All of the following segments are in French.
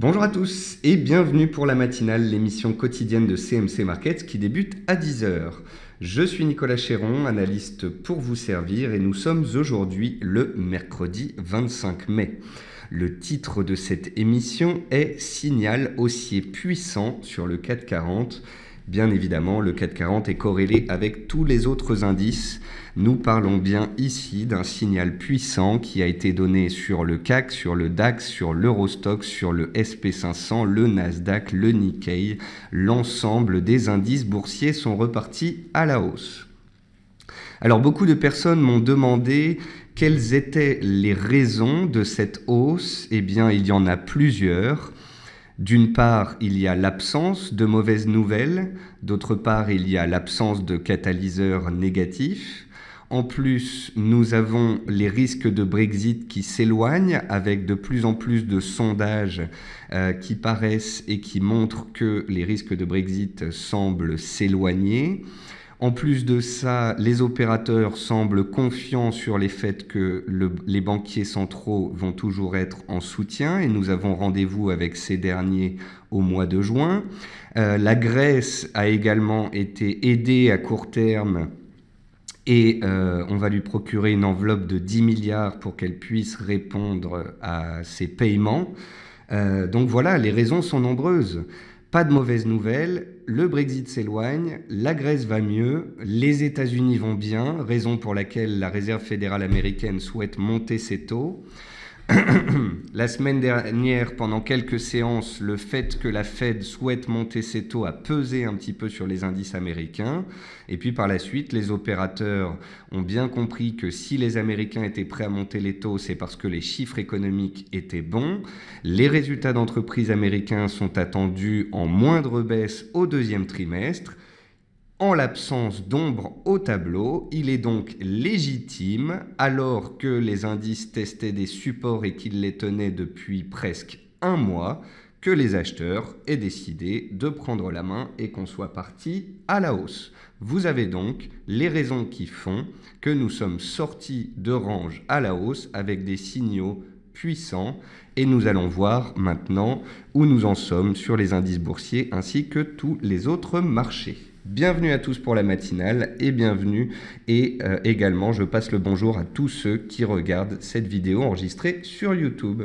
Bonjour à tous et bienvenue pour la matinale, l'émission quotidienne de CMC Markets qui débute à 10 heures. Je suis Nicolas Chéron, analyste pour vous servir et nous sommes aujourd'hui le mercredi 25 mai. Le titre de cette émission est « Signal haussier puissant sur le CAC 40 ». Bien évidemment, le CAC 40 est corrélé avec tous les autres indices. Nous parlons bien ici d'un signal puissant qui a été donné sur le CAC, sur le DAX, sur l'Eurostoxx, sur le SP500, le Nasdaq, le Nikkei. L'ensemble des indices boursiers sont repartis à la hausse. Alors, beaucoup de personnes m'ont demandé quelles étaient les raisons de cette hausse. Eh bien, il y en a plusieurs. D'une part, il y a l'absence de mauvaises nouvelles. D'autre part, il y a l'absence de catalyseurs négatifs. En plus, nous avons les risques de Brexit qui s'éloignent avec de plus en plus de sondages qui paraissent et qui montrent que les risques de Brexit semblent s'éloigner. En plus de ça, les opérateurs semblent confiants sur les faits que les banquiers centraux vont toujours être en soutien et nous avons rendez-vous avec ces derniers au mois de juin. La Grèce a également été aidée à court terme et on va lui procurer une enveloppe de 10 milliards pour qu'elle puisse répondre à ses paiements. Donc voilà, les raisons sont nombreuses. Pas de mauvaises nouvelles, le Brexit s'éloigne, la Grèce va mieux, les États-Unis vont bien, raison pour laquelle la Réserve fédérale américaine souhaite monter ses taux. La semaine dernière, pendant quelques séances, le fait que la Fed souhaite monter ses taux a pesé un petit peu sur les indices américains. Et puis par la suite, les opérateurs ont bien compris que si les Américains étaient prêts à monter les taux, c'est parce que les chiffres économiques étaient bons. Les résultats d'entreprises américains sont attendus en moindre baisse au deuxième trimestre. En l'absence d'ombre au tableau, il est donc légitime, alors que les indices testaient des supports et qu'ils les tenaient depuis presque un mois, que les acheteurs aient décidé de prendre la main et qu'on soit parti à la hausse. Vous avez donc les raisons qui font que nous sommes sortis de range à la hausse avec des signaux puissants et nous allons voir maintenant où nous en sommes sur les indices boursiers ainsi que tous les autres marchés. Bienvenue à tous pour la matinale et bienvenue et également je passe le bonjour à tous ceux qui regardent cette vidéo enregistrée sur YouTube.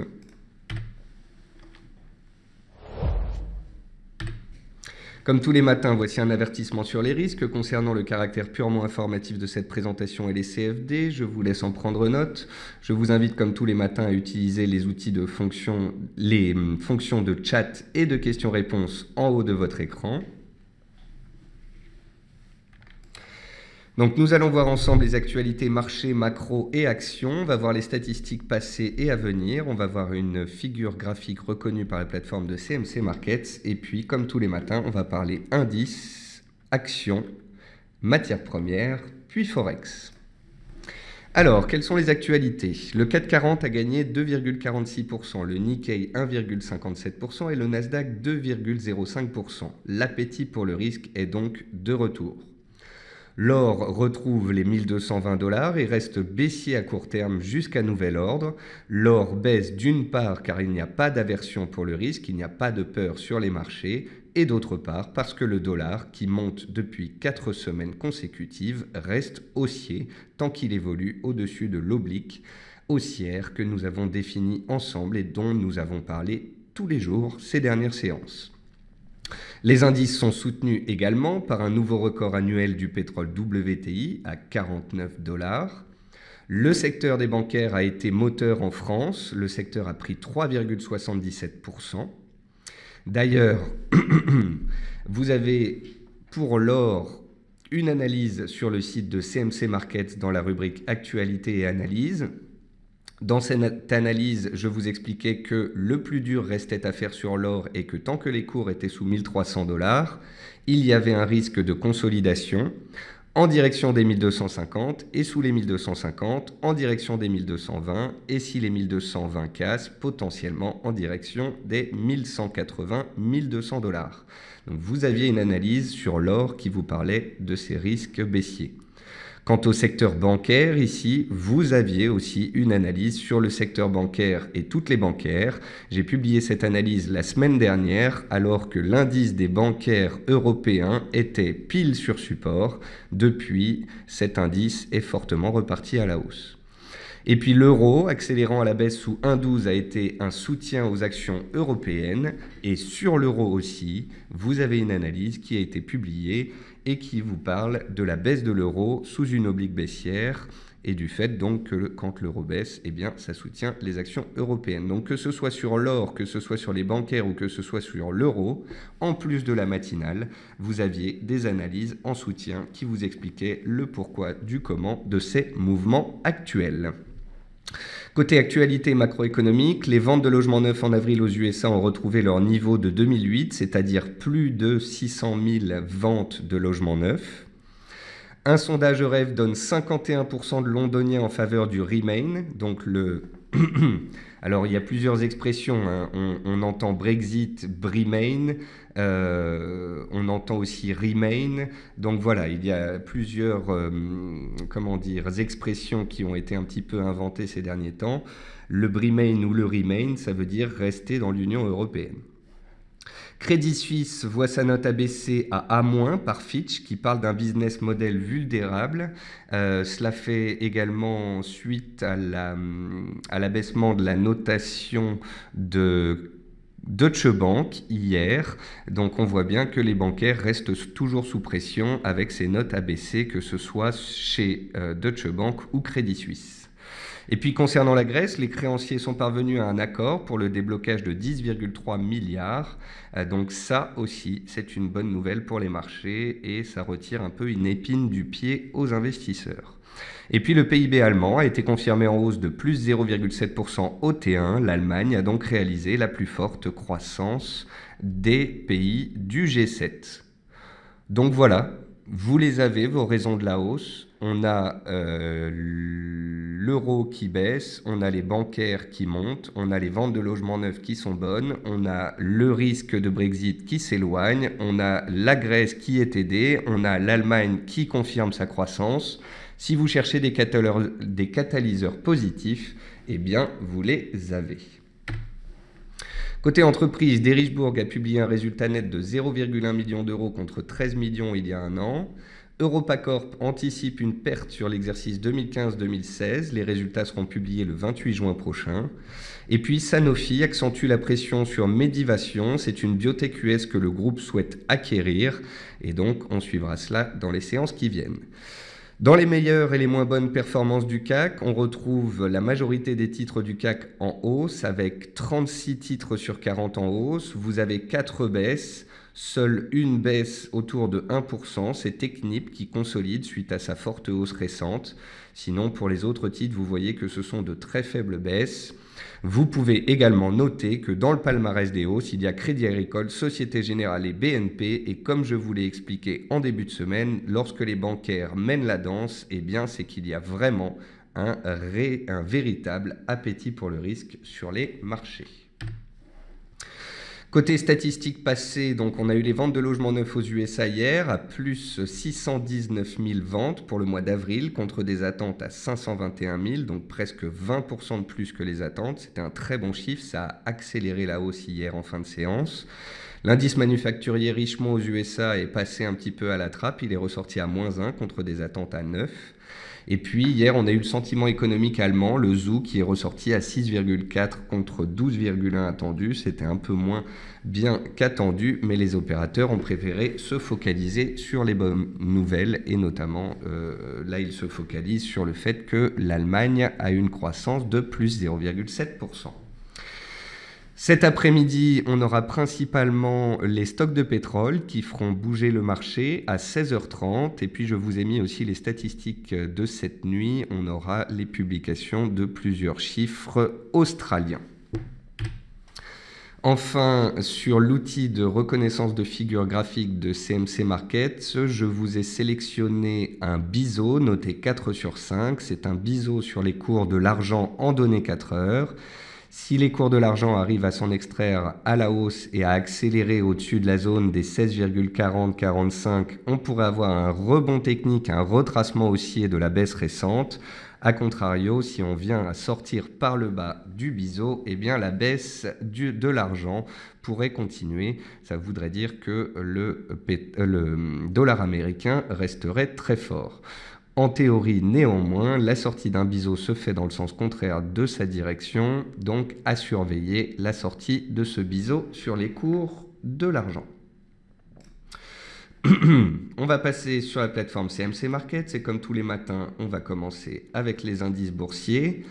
Comme tous les matins, voici un avertissement sur les risques concernant le caractère purement informatif de cette présentation et les CFD. Je vous laisse en prendre note. Je vous invite comme tous les matins à utiliser les outils de fonction, les fonctions de chat et de questions-réponses en haut de votre écran. Donc nous allons voir ensemble les actualités marché, macro et actions. On va voir les statistiques passées et à venir. On va voir une figure graphique reconnue par la plateforme de CMC Markets. Et puis, comme tous les matins, on va parler indices, actions, matières premières, puis Forex. Alors, quelles sont les actualités? Le CAC 40 a gagné 2,46%, le Nikkei 1,57% et le Nasdaq 2,05%. L'appétit pour le risque est donc de retour. L'or retrouve les 1220 $ et reste baissier à court terme jusqu'à nouvel ordre. L'or baisse d'une part car il n'y a pas d'aversion pour le risque, il n'y a pas de peur sur les marchés, et d'autre part parce que le dollar, qui monte depuis 4 semaines consécutives, reste haussier tant qu'il évolue au-dessus de l'oblique haussière que nous avons définie ensemble et dont nous avons parlé tous les jours ces dernières séances. Les indices sont soutenus également par un nouveau record annuel du pétrole WTI à 49 $. Le secteur des bancaires a été moteur en France. Le secteur a pris 3,77%. D'ailleurs, vous avez pour l'or une analyse sur le site de CMC Markets dans la rubrique Actualité et Analyse. Dans cette analyse, je vous expliquais que le plus dur restait à faire sur l'or et que tant que les cours étaient sous 1300 $, il y avait un risque de consolidation en direction des 1250 et sous les 1250, en direction des 1220 et si les 1220 cassent, potentiellement en direction des 1180, 1200 $. Donc vous aviez une analyse sur l'or qui vous parlait de ces risques baissiers. Quant au secteur bancaire, ici, vous aviez aussi une analyse sur le secteur bancaire et toutes les bancaires. J'ai publié cette analyse la semaine dernière, alors que l'indice des bancaires européens était pile sur support. Depuis, cet indice est fortement reparti à la hausse. Et puis l'euro, accélérant à la baisse sous 1,12, a été un soutien aux actions européennes. Et sur l'euro aussi, vous avez une analyse qui a été publiée et qui vous parle de la baisse de l'euro sous une oblique baissière et du fait donc que quand l'euro baisse, eh bien, ça soutient les actions européennes. Donc que ce soit sur l'or, que ce soit sur les bancaires ou que ce soit sur l'euro, en plus de la matinale, vous aviez des analyses en soutien qui vous expliquaient le pourquoi du comment de ces mouvements actuels. Côté actualité macroéconomique, les ventes de logements neufs en avril aux USA ont retrouvé leur niveau de 2008, c'est-à-dire plus de 600 000 ventes de logements neufs. Un sondage Euref donne 51% de Londoniens en faveur du Remain, donc le... Alors, il y a plusieurs expressions, hein. On entend Brexit, Bremain, on entend aussi Remain. Donc voilà, il y a plusieurs expressions qui ont été un petit peu inventées ces derniers temps. Le Bremain ou le Remain, ça veut dire rester dans l'Union européenne. Crédit Suisse voit sa note abaissée à A- par Fitch, qui parle d'un business model vulnérable. Cela fait également suite à l'abaissement de la notation de Deutsche Bank hier. Donc on voit bien que les bancaires restent toujours sous pression avec ces notes abaissées, que ce soit chez Deutsche Bank ou Crédit Suisse. Et puis concernant la Grèce, les créanciers sont parvenus à un accord pour le déblocage de 10,3 milliards. Donc ça aussi, c'est une bonne nouvelle pour les marchés et ça retire un peu une épine du pied aux investisseurs. Et puis le PIB allemand a été confirmé en hausse de plus 0,7% au T1. L'Allemagne a donc réalisé la plus forte croissance des pays du G7. Donc voilà, vous les avez, vos raisons de la hausse. On a l'euro qui baisse, on a les bancaires qui montent, on a les ventes de logements neufs qui sont bonnes, on a le risque de Brexit qui s'éloigne, on a la Grèce qui est aidée, on a l'Allemagne qui confirme sa croissance. Si vous cherchez des catalyseurs positifs, eh bien, vous les avez. Côté entreprise, Derichebourg a publié un résultat net de 0,1 million d'euros contre 13 millions il y a un an. EuropaCorp anticipe une perte sur l'exercice 2015-2016. Les résultats seront publiés le 28 juin prochain. Et puis Sanofi accentue la pression sur Medivation. C'est une biotech US que le groupe souhaite acquérir. Et donc, on suivra cela dans les séances qui viennent. Dans les meilleures et les moins bonnes performances du CAC, on retrouve la majorité des titres du CAC en hausse, avec 36 titres sur 40 en hausse. Vous avez 4 baisses. Seule une baisse autour de 1%, c'est Technip qui consolide suite à sa forte hausse récente. Sinon, pour les autres titres, vous voyez que ce sont de très faibles baisses. Vous pouvez également noter que dans le palmarès des hausses, il y a Crédit Agricole, Société Générale et BNP. Et comme je vous l'ai expliqué en début de semaine, lorsque les bancaires mènent la danse, eh bien, c'est qu'il y a vraiment un véritable appétit pour le risque sur les marchés. Côté statistiques passées, donc on a eu les ventes de logements neufs aux USA hier à plus 619 000 ventes pour le mois d'avril contre des attentes à 521 000, donc presque 20% de plus que les attentes. C'était un très bon chiffre, ça a accéléré la hausse hier en fin de séance. L'indice manufacturier Richemont aux USA est passé un petit peu à la trappe, il est ressorti à -1 contre des attentes à 9. Et puis hier, on a eu le sentiment économique allemand, le ZOO, qui est ressorti à 6,4 contre 12,1 attendu. C'était un peu moins bien qu'attendu, mais les opérateurs ont préféré se focaliser sur les bonnes nouvelles. Et notamment, là, ils se focalisent sur le fait que l'Allemagne a une croissance de plus 0,7%. Cet après-midi, on aura principalement les stocks de pétrole qui feront bouger le marché à 16h30. Et puis, je vous ai mis aussi les statistiques de cette nuit. On aura les publications de plusieurs chiffres australiens. Enfin, sur l'outil de reconnaissance de figures graphiques de CMC Markets, je vous ai sélectionné un biseau noté 4 sur 5. C'est un biseau sur les cours de l'argent en données 4 heures. Si les cours de l'argent arrivent à s'en extraire à la hausse et à accélérer au-dessus de la zone des 16,40-45, on pourrait avoir un rebond technique, un retracement haussier de la baisse récente. A contrario, si on vient à sortir par le bas du biseau, eh bien la baisse de l'argent pourrait continuer. Ça voudrait dire que le dollar américain resterait très fort. En théorie, néanmoins, la sortie d'un biseau se fait dans le sens contraire de sa direction, donc à surveiller la sortie de ce biseau sur les cours de l'argent. On va passer sur la plateforme CMC Markets et comme tous les matins, on va commencer avec les indices boursiers.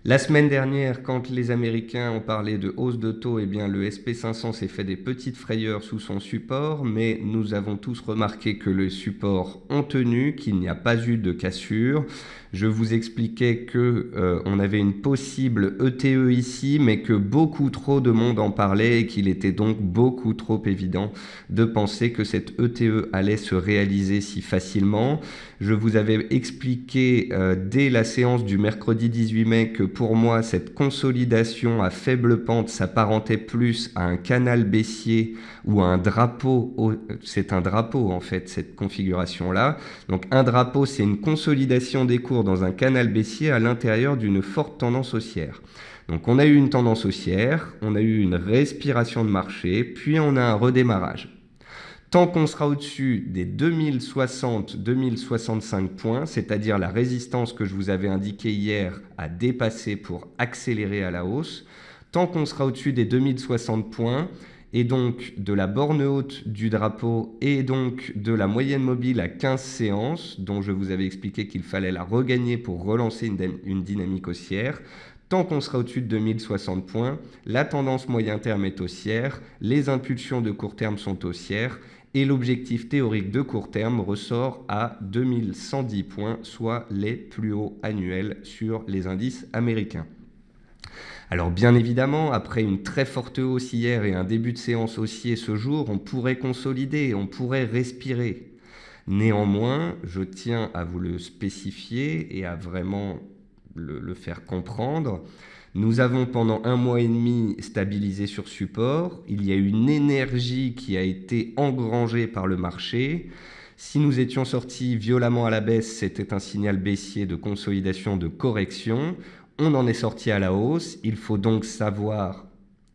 La semaine dernière, quand les Américains ont parlé de hausse de taux, eh bien le SP500 s'est fait des petites frayeurs sous son support, mais nous avons tous remarqué que les supports ont tenu, qu'il n'y a pas eu de cassure. Je vous expliquais qu'on avait une possible ETE ici, mais que beaucoup trop de monde en parlait et qu'il était donc beaucoup trop évident de penser que cette ETE allait se réaliser si facilement. Je vous avais expliqué dès la séance du mercredi 18 mai que pour moi, cette consolidation à faible pente s'apparentait plus à un canal baissier ou à un drapeau. C'est un drapeau en fait, cette configuration-là. Donc un drapeau, c'est une consolidation des cours dans un canal baissier à l'intérieur d'une forte tendance haussière. Donc on a eu une tendance haussière, on a eu une respiration de marché, puis on a un redémarrage. Tant qu'on sera au-dessus des 2060-2065 points, c'est-à-dire la résistance que je vous avais indiquée hier à dépasser pour accélérer à la hausse, tant qu'on sera au-dessus des 2060 points, et donc de la borne haute du drapeau et donc de la moyenne mobile à 15 séances, dont je vous avais expliqué qu'il fallait la regagner pour relancer une dynamique haussière, tant qu'on sera au-dessus de 2060 points, la tendance moyen terme est haussière, les impulsions de court terme sont haussières, et l'objectif théorique de court terme ressort à 2110 points, soit les plus hauts annuels sur les indices américains. Alors bien évidemment, après une très forte hausse hier et un début de séance haussier ce jour, on pourrait consolider, on pourrait respirer. Néanmoins, je tiens à vous le spécifier et à vraiment le faire comprendre. Nous avons pendant 1 mois et demi stabilisé sur support. Il y a une énergie qui a été engrangée par le marché. Si nous étions sortis violemment à la baisse, c'était un signal baissier de consolidation, de correction. On en est sorti à la hausse. Il faut donc savoir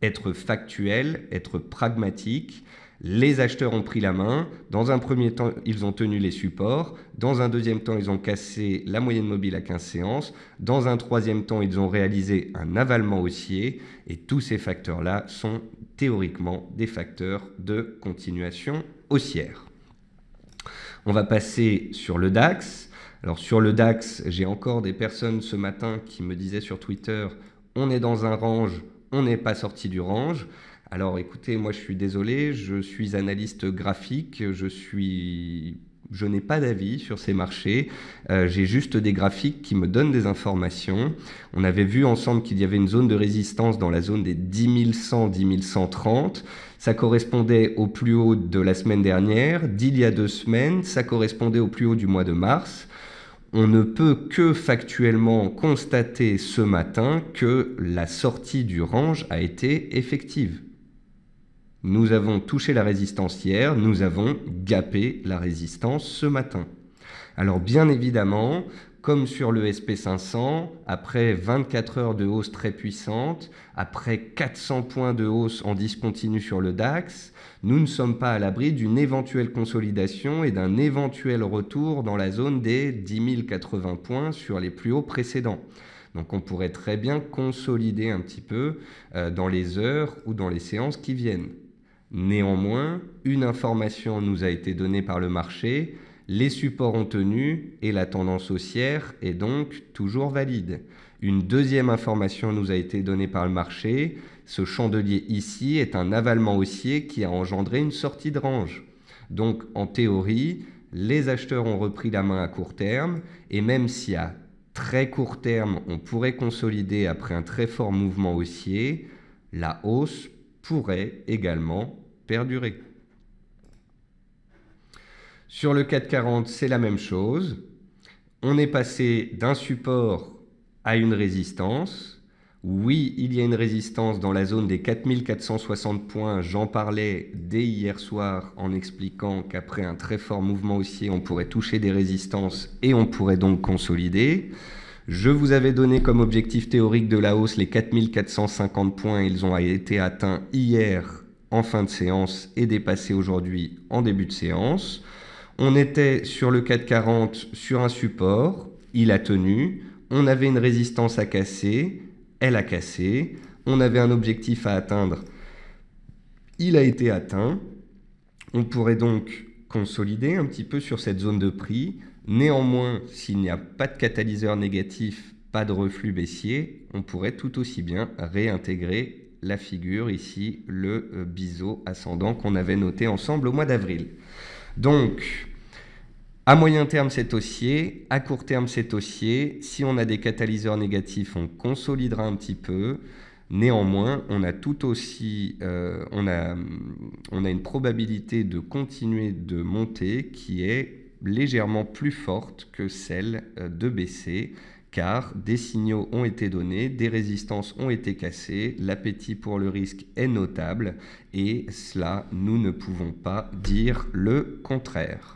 être factuel, être pragmatique. Les acheteurs ont pris la main. Dans un premier temps, ils ont tenu les supports. Dans un deuxième temps, ils ont cassé la moyenne mobile à 15 séances. Dans un troisième temps, ils ont réalisé un avalement haussier. Et tous ces facteurs-là sont théoriquement des facteurs de continuation haussière. On va passer sur le DAX. Alors sur le DAX, j'ai encore des personnes ce matin qui me disaient sur Twitter « on est dans un range, on n'est pas sorti du range ». Alors écoutez, moi je suis désolé, je suis analyste graphique, je n'ai pas d'avis sur ces marchés, j'ai juste des graphiques qui me donnent des informations. On avait vu ensemble qu'il y avait une zone de résistance dans la zone des 10 100, 10 130. Ça correspondait au plus haut de la semaine dernière, d'il y a 2 semaines, ça correspondait au plus haut du mois de mars. On ne peut que factuellement constater ce matin que la sortie du range a été effective. Nous avons touché la résistance hier, nous avons gapé la résistance ce matin. Alors bien évidemment, comme sur le SP500, après 24 heures de hausse très puissante, après 400 points de hausse en discontinu sur le DAX, nous ne sommes pas à l'abri d'une éventuelle consolidation et d'un éventuel retour dans la zone des 10 080 points sur les plus hauts précédents. Donc on pourrait très bien consolider un petit peu dans les heures ou dans les séances qui viennent. Néanmoins, une information nous a été donnée par le marché, les supports ont tenu et la tendance haussière est donc toujours valide. Une deuxième information nous a été donnée par le marché, ce chandelier ici est un avalement haussier qui a engendré une sortie de range. Donc en théorie, les acheteurs ont repris la main à court terme et même si à très court terme on pourrait consolider après un très fort mouvement haussier, la hausse pourrait également perdurer. Sur le 440, c'est la même chose. On est passé d'un support à une résistance. Oui, il y a une résistance dans la zone des 4460 points. J'en parlais dès hier soir en expliquant qu'après un très fort mouvement haussier, on pourrait toucher des résistances et on pourrait donc consolider. Je vous avais donné comme objectif théorique de la hausse les 4450 points. Ils ont été atteints hier en fin de séance et dépassés aujourd'hui en début de séance. On était sur le 440 sur un support. Il a tenu. On avait une résistance à casser. Elle a cassé, on avait un objectif à atteindre, il a été atteint. On pourrait donc consolider un petit peu sur cette zone de prix. Néanmoins, s'il n'y a pas de catalyseur négatif, pas de reflux baissier, on pourrait tout aussi bien réintégrer la figure ici, le biseau ascendant qu'on avait noté ensemble au mois d'avril. Donc, à moyen terme, c'est haussier. À court terme, c'est haussier. Si on a des catalyseurs négatifs, on consolidera un petit peu. Néanmoins, on a tout aussi, on a une probabilité de continuer de monter qui est légèrement plus forte que celle de baisser, car des signaux ont été donnés, des résistances ont été cassées, l'appétit pour le risque est notable, et cela, nous ne pouvons pas dire le contraire.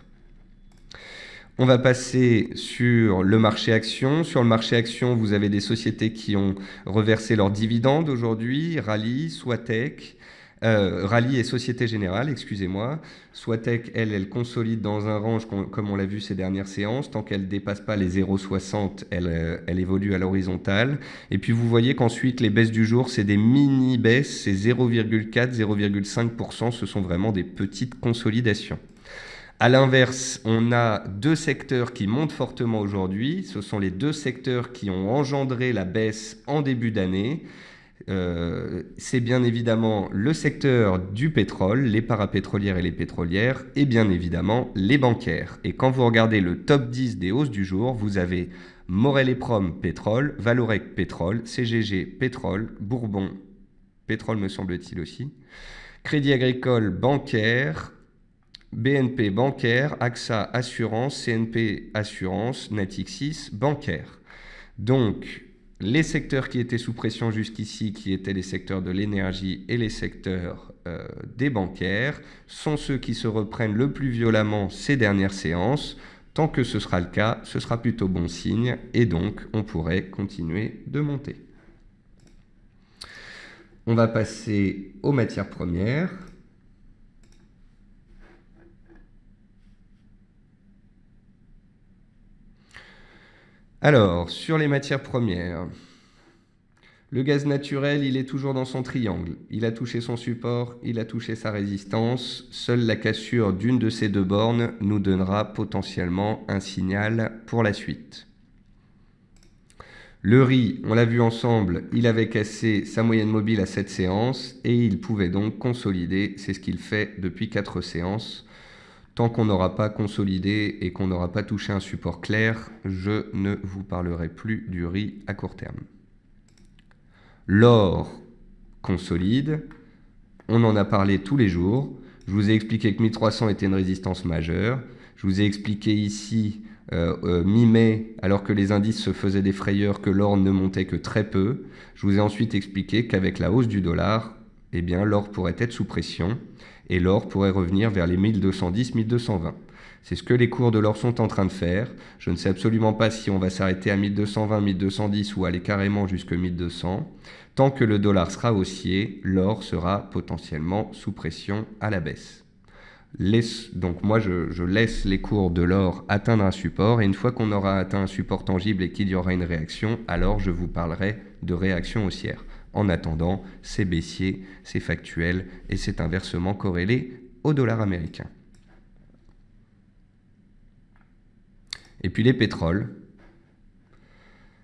On va passer sur le marché action. Sur le marché action, vous avez des sociétés qui ont reversé leurs dividendes aujourd'hui. Rallye, Swatec, Rallye et Société Générale, excusez-moi. Swatec, elle consolide dans un range comme on l'a vu ces dernières séances. Tant qu'elle ne dépasse pas les 0,60, elle évolue à l'horizontale. Et puis vous voyez qu'ensuite, les baisses du jour, c'est des mini-baisses, c'est 0,4, 0,5%. Ce sont vraiment des petites consolidations. A l'inverse, on a deux secteurs qui montent fortement aujourd'hui. Ce sont les deux secteurs qui ont engendré la baisse en début d'année. C'est bien évidemment le secteur du pétrole, les parapétrolières et les pétrolières, et bien évidemment les bancaires. Et quand vous regardez le top 10 des hausses du jour, vous avez Morel et Prom pétrole, Valorec pétrole, CGG pétrole, Bourbon pétrole me semble-t-il aussi, Crédit Agricole bancaire, BNP bancaire, AXA assurance, CNP assurance, Natixis bancaire. Donc, les secteurs qui étaient sous pression jusqu'ici, qui étaient les secteurs de l'énergie et les secteurs des bancaires, sont ceux qui se reprennent le plus violemment ces dernières séances. Tant que ce sera le cas, ce sera plutôt bon signe et donc on pourrait continuer de monter. On va passer aux matières premières. Alors, sur les matières premières, le gaz naturel, il est toujours dans son triangle. Il a touché son support, il a touché sa résistance. Seule la cassure d'une de ces deux bornes nous donnera potentiellement un signal pour la suite. Le riz, on l'a vu ensemble, il avait cassé sa moyenne mobile à 7 séances et il pouvait donc consolider. C'est ce qu'il fait depuis 4 séances. Tant qu'on n'aura pas consolidé et qu'on n'aura pas touché un support clair, je ne vous parlerai plus du riz à court terme. L'or consolide, on en a parlé tous les jours. Je vous ai expliqué que 1300 était une résistance majeure. Je vous ai expliqué ici, mi-mai, alors que les indices se faisaient des frayeurs, que l'or ne montait que très peu. Je vous ai ensuite expliqué qu'avec la hausse du dollar, eh bien, l'or pourrait être sous pression et l'or pourrait revenir vers les 1210, 1220. C'est ce que les cours de l'or sont en train de faire. Je ne sais absolument pas si on va s'arrêter à 1220, 1210 ou aller carrément jusque 1200. Tant que le dollar sera haussier, l'or sera potentiellement sous pression à la baisse. Donc moi, je laisse les cours de l'or atteindre un support et une fois qu'on aura atteint un support tangible et qu'il y aura une réaction, alors je vous parlerai de réaction haussière. En attendant, c'est baissier, c'est factuel et c'est inversement corrélé au dollar américain. Et puis les pétroles.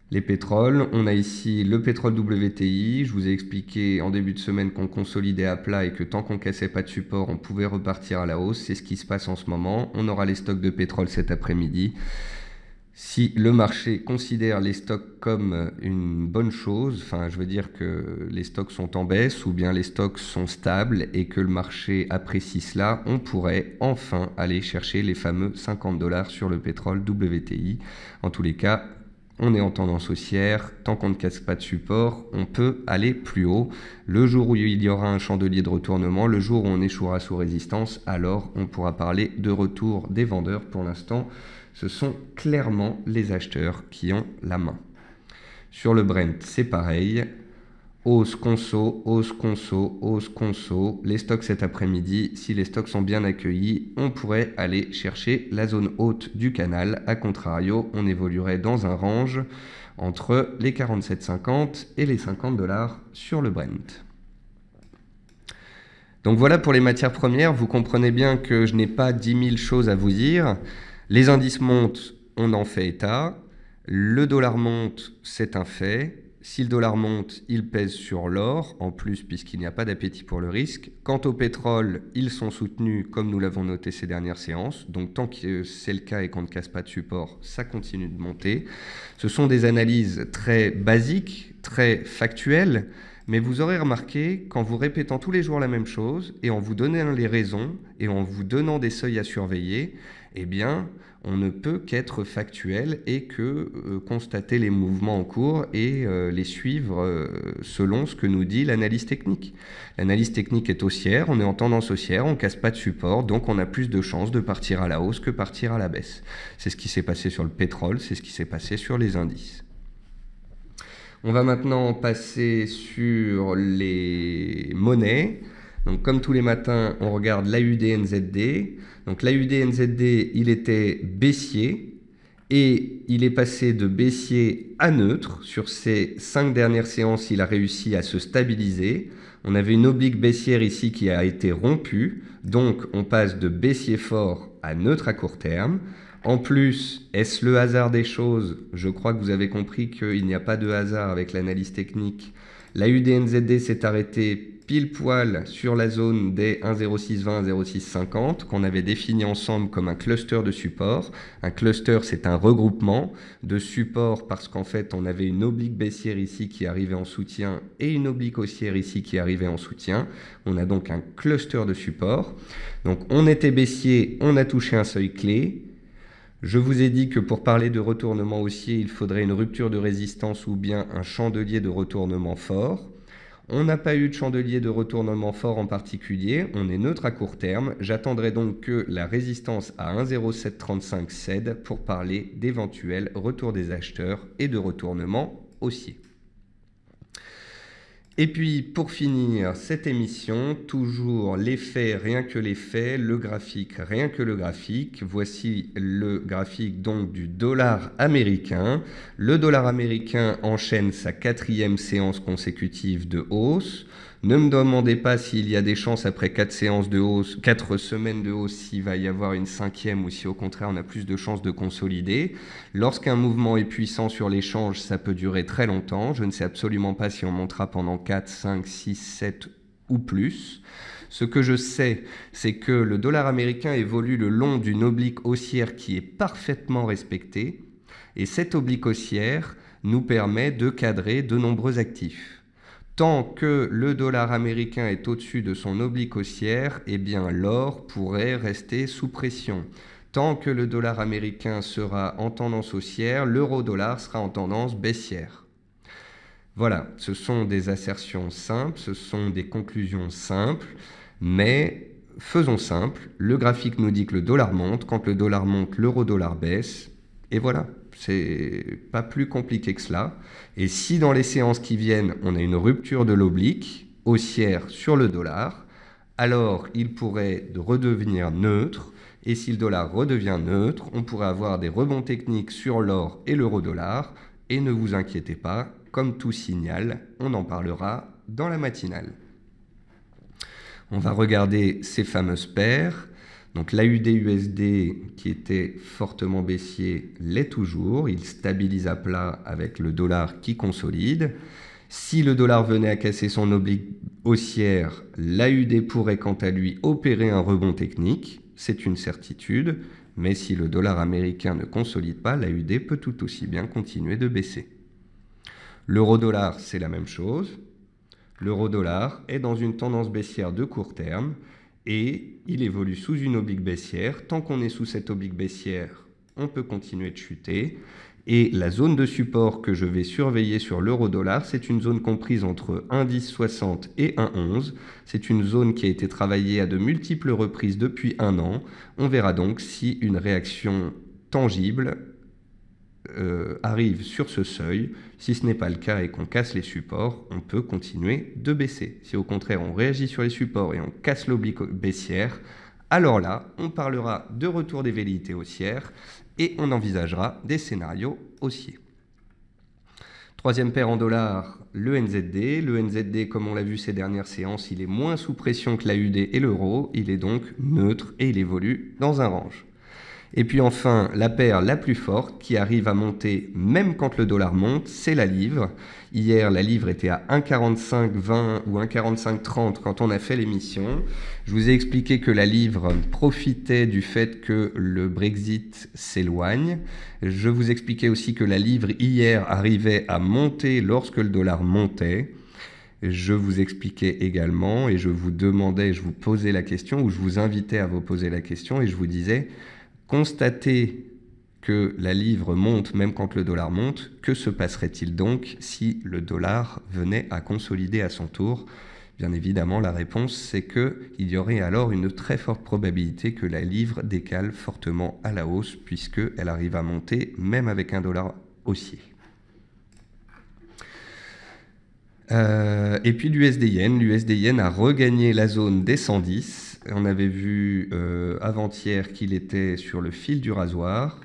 Les pétroles, on a ici le pétrole WTI. Je vous ai expliqué en début de semaine qu'on consolidait à plat et que tant qu'on ne cassait pas de support, on pouvait repartir à la hausse. C'est ce qui se passe en ce moment. On aura les stocks de pétrole cet après-midi. Si le marché considère les stocks comme une bonne chose, enfin je veux dire que les stocks sont en baisse ou bien les stocks sont stables et que le marché apprécie cela, on pourrait enfin aller chercher les fameux 50 $ sur le pétrole WTI. En tous les cas, on est en tendance haussière. Tant qu'on ne casse pas de support, on peut aller plus haut. Le jour où il y aura un chandelier de retournement, le jour où on échouera sous résistance, alors on pourra parler de retour des vendeurs. Pour l'instant, ce sont clairement les acheteurs qui ont la main. Sur le Brent, c'est pareil. Hausse conso, hausse conso, hausse conso. Les stocks cet après-midi, si les stocks sont bien accueillis, on pourrait aller chercher la zone haute du canal. A contrario, on évoluerait dans un range entre les 47,50 et les 50 $ sur le Brent. Donc voilà pour les matières premières. Vous comprenez bien que je n'ai pas 10 000 choses à vous dire. Les indices montent, on en fait état. Le dollar monte, c'est un fait. Si le dollar monte, il pèse sur l'or, en plus puisqu'il n'y a pas d'appétit pour le risque. Quant au pétrole, ils sont soutenus comme nous l'avons noté ces dernières séances. Donc tant que c'est le cas et qu'on ne casse pas de support, ça continue de monter. Ce sont des analyses très basiques, très factuelles, mais vous aurez remarqué qu'en vous répétant tous les jours la même chose et en vous donnant les raisons et en vous donnant des seuils à surveiller, eh bien, on ne peut qu'être factuel et que constater les mouvements en cours et les suivre selon ce que nous dit l'analyse technique. L'analyse technique est haussière, on est en tendance haussière, on ne casse pas de support, donc on a plus de chances de partir à la hausse que partir à la baisse. C'est ce qui s'est passé sur le pétrole, c'est ce qui s'est passé sur les indices. On va maintenant passer sur les monnaies. Donc, comme tous les matins, on regarde l'AUD-NZD. Donc, l'AUD-NZD, il était baissier et il est passé de baissier à neutre. Sur ces 5 dernières séances, il a réussi à se stabiliser. On avait une oblique baissière ici qui a été rompue. Donc, on passe de baissier fort à neutre à court terme. En plus, est-ce le hasard des choses? Je crois que vous avez compris qu'il n'y a pas de hasard avec l'analyse technique. L'AUD-NZD s'est arrêté pile poil sur la zone des 1,0620, 1,0650 qu'on avait défini ensemble comme un cluster de support. Un cluster, c'est un regroupement de supports parce qu'en fait, on avait une oblique baissière ici qui arrivait en soutien et une oblique haussière ici qui arrivait en soutien. On a donc un cluster de support. Donc, on était baissier, on a touché un seuil clé. Je vous ai dit que pour parler de retournement haussier, il faudrait une rupture de résistance ou bien un chandelier de retournement fort. On n'a pas eu de chandelier de retournement fort en particulier, on est neutre à court terme. J'attendrai donc que la résistance à 1,0735 cède pour parler d'éventuels retours des acheteurs et de retournement haussier. Et puis, pour finir cette émission, toujours les faits, rien que les faits, le graphique, rien que le graphique. Voici le graphique donc du dollar américain. Le dollar américain enchaîne sa 4e séance consécutive de hausse. Ne me demandez pas s'il y a des chances après 4 séances de hausse, 4 semaines de hausse, s'il va y avoir une 5e ou si au contraire on a plus de chances de consolider. Lorsqu'un mouvement est puissant sur l'échange, ça peut durer très longtemps. Je ne sais absolument pas si on montera pendant 4, 5, 6, 7 ou plus. Ce que je sais, c'est que le dollar américain évolue le long d'une oblique haussière qui est parfaitement respectée. Et cette oblique haussière nous permet de cadrer de nombreux actifs. Tant que le dollar américain est au-dessus de son oblique haussière, eh bien l'or pourrait rester sous pression. Tant que le dollar américain sera en tendance haussière, l'euro-dollar sera en tendance baissière. Voilà, ce sont des assertions simples, ce sont des conclusions simples, mais faisons simple. Le graphique nous dit que le dollar monte, quand le dollar monte, l'euro-dollar baisse, et voilà. C'est pas plus compliqué que cela. Et si dans les séances qui viennent, on a une rupture de l'oblique haussière sur le dollar, alors il pourrait redevenir neutre. Et si le dollar redevient neutre, on pourrait avoir des rebonds techniques sur l'or et l'euro-dollar. Et ne vous inquiétez pas, comme tout signal, on en parlera dans la matinale. On va regarder ces fameuses paires. Donc l'AUD-USD qui était fortement baissier l'est toujours, il stabilise à plat avec le dollar qui consolide. Si le dollar venait à casser son oblique haussière, l'AUD pourrait quant à lui opérer un rebond technique, c'est une certitude, mais si le dollar américain ne consolide pas, l'AUD peut tout aussi bien continuer de baisser. L'euro-dollar, c'est la même chose. L'euro-dollar est dans une tendance baissière de court terme, et il évolue sous une oblique baissière. Tant qu'on est sous cette oblique baissière, on peut continuer de chuter. Et la zone de support que je vais surveiller sur l'euro-dollar, c'est une zone comprise entre 1,1060 et 1,11. C'est une zone qui a été travaillée à de multiples reprises depuis un an. On verra donc si une réaction tangible arrive sur ce seuil. Si ce n'est pas le cas et qu'on casse les supports, on peut continuer de baisser. Si au contraire on réagit sur les supports et on casse l'oblique baissière, alors là, on parlera de retour des velléités haussières et on envisagera des scénarios haussiers. Troisième paire en dollars, le NZD. Le NZD, comme on l'a vu ces dernières séances, il est moins sous pression que l'AUD et l'euro. Il est donc neutre et il évolue dans un range. Et puis enfin, la paire la plus forte qui arrive à monter même quand le dollar monte, c'est la livre. Hier, la livre était à 1,4520 ou 1,4530 quand on a fait l'émission. Je vous ai expliqué que la livre profitait du fait que le Brexit s'éloigne. Je vous expliquais aussi que la livre hier arrivait à monter lorsque le dollar montait. Je vous expliquais également et je vous demandais, je vous posais la question ou je vous invitais à vous poser la question et je vous disais... Constatez que la livre monte même quand le dollar monte, que se passerait-il donc si le dollar venait à consolider à son tour? Bien évidemment, la réponse, c'est qu'il y aurait alors une très forte probabilité que la livre décale fortement à la hausse, puisqu'elle arrive à monter même avec un dollar haussier. Et puis l'USD-Yen a regagné la zone des 110. On avait vu avant-hier qu'il était sur le fil du rasoir.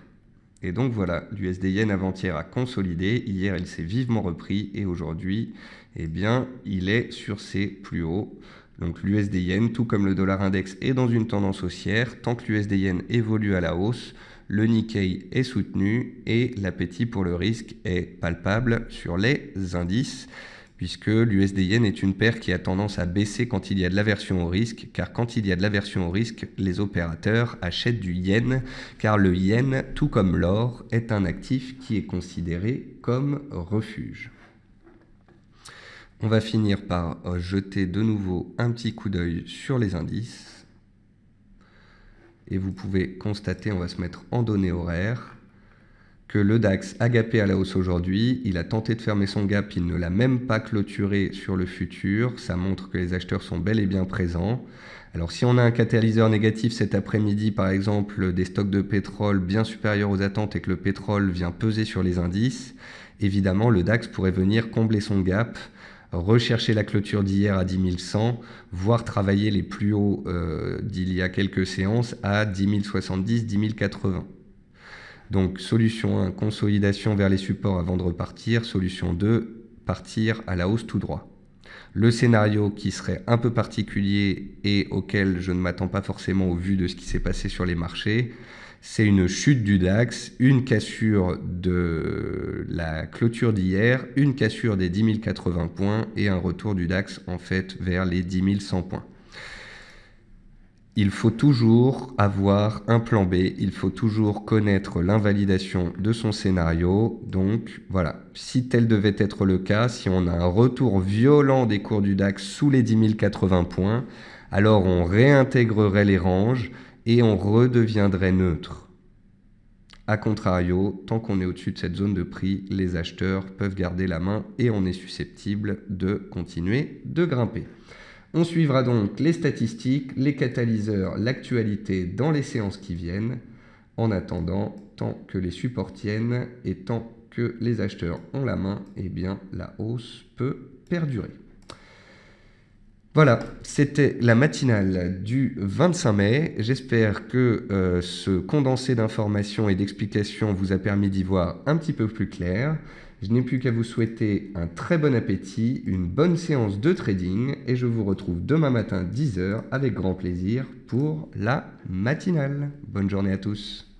Et donc voilà, l'USD-Yen avant-hier a consolidé. Hier, il s'est vivement repris. Et aujourd'hui, eh bien, il est sur ses plus hauts. Donc l'USD-Yen, tout comme le dollar index, est dans une tendance haussière. Tant que l'USD-Yen évolue à la hausse, le Nikkei est soutenu et l'appétit pour le risque est palpable sur les indices, puisque l'USD-Yen est une paire qui a tendance à baisser quand il y a de l'aversion au risque, car quand il y a de l'aversion au risque, les opérateurs achètent du yen, car le yen, tout comme l'or, est un actif qui est considéré comme refuge. On va finir par jeter de nouveau un petit coup d'œil sur les indices. Et vous pouvez constater, on va se mettre en données horaires, que le DAX a gapé à la hausse aujourd'hui, il a tenté de fermer son gap, il ne l'a même pas clôturé sur le futur, ça montre que les acheteurs sont bel et bien présents. Alors si on a un catalyseur négatif cet après-midi, par exemple des stocks de pétrole bien supérieurs aux attentes et que le pétrole vient peser sur les indices, évidemment le DAX pourrait venir combler son gap, rechercher la clôture d'hier à 10 100, voire travailler les plus hauts d'il y a quelques séances à 10 070, 10 080. Donc solution 1, consolidation vers les supports avant de repartir. Solution 2, partir à la hausse tout droit. Le scénario qui serait un peu particulier et auquel je ne m'attends pas forcément au vu de ce qui s'est passé sur les marchés, c'est une chute du DAX, une cassure de la clôture d'hier, une cassure des 10 080 points et un retour du DAX en fait vers les 10 100 points. Il faut toujours avoir un plan B, il faut toujours connaître l'invalidation de son scénario. Donc voilà, si tel devait être le cas, si on a un retour violent des cours du DAX sous les 10 080 points, alors on réintégrerait les ranges et on redeviendrait neutre. A contrario, tant qu'on est au-dessus de cette zone de prix, les acheteurs peuvent garder la main et on est susceptible de continuer de grimper. On suivra donc les statistiques, les catalyseurs, l'actualité dans les séances qui viennent. En attendant, tant que les supports tiennent et tant que les acheteurs ont la main, eh bien la hausse peut perdurer. Voilà, c'était la matinale du 25 mai. J'espère que ce condensé d'informations et d'explications vous a permis d'y voir un petit peu plus clair. Je n'ai plus qu'à vous souhaiter un très bon appétit, une bonne séance de trading et je vous retrouve demain matin 10 h avec grand plaisir pour la matinale. Bonne journée à tous.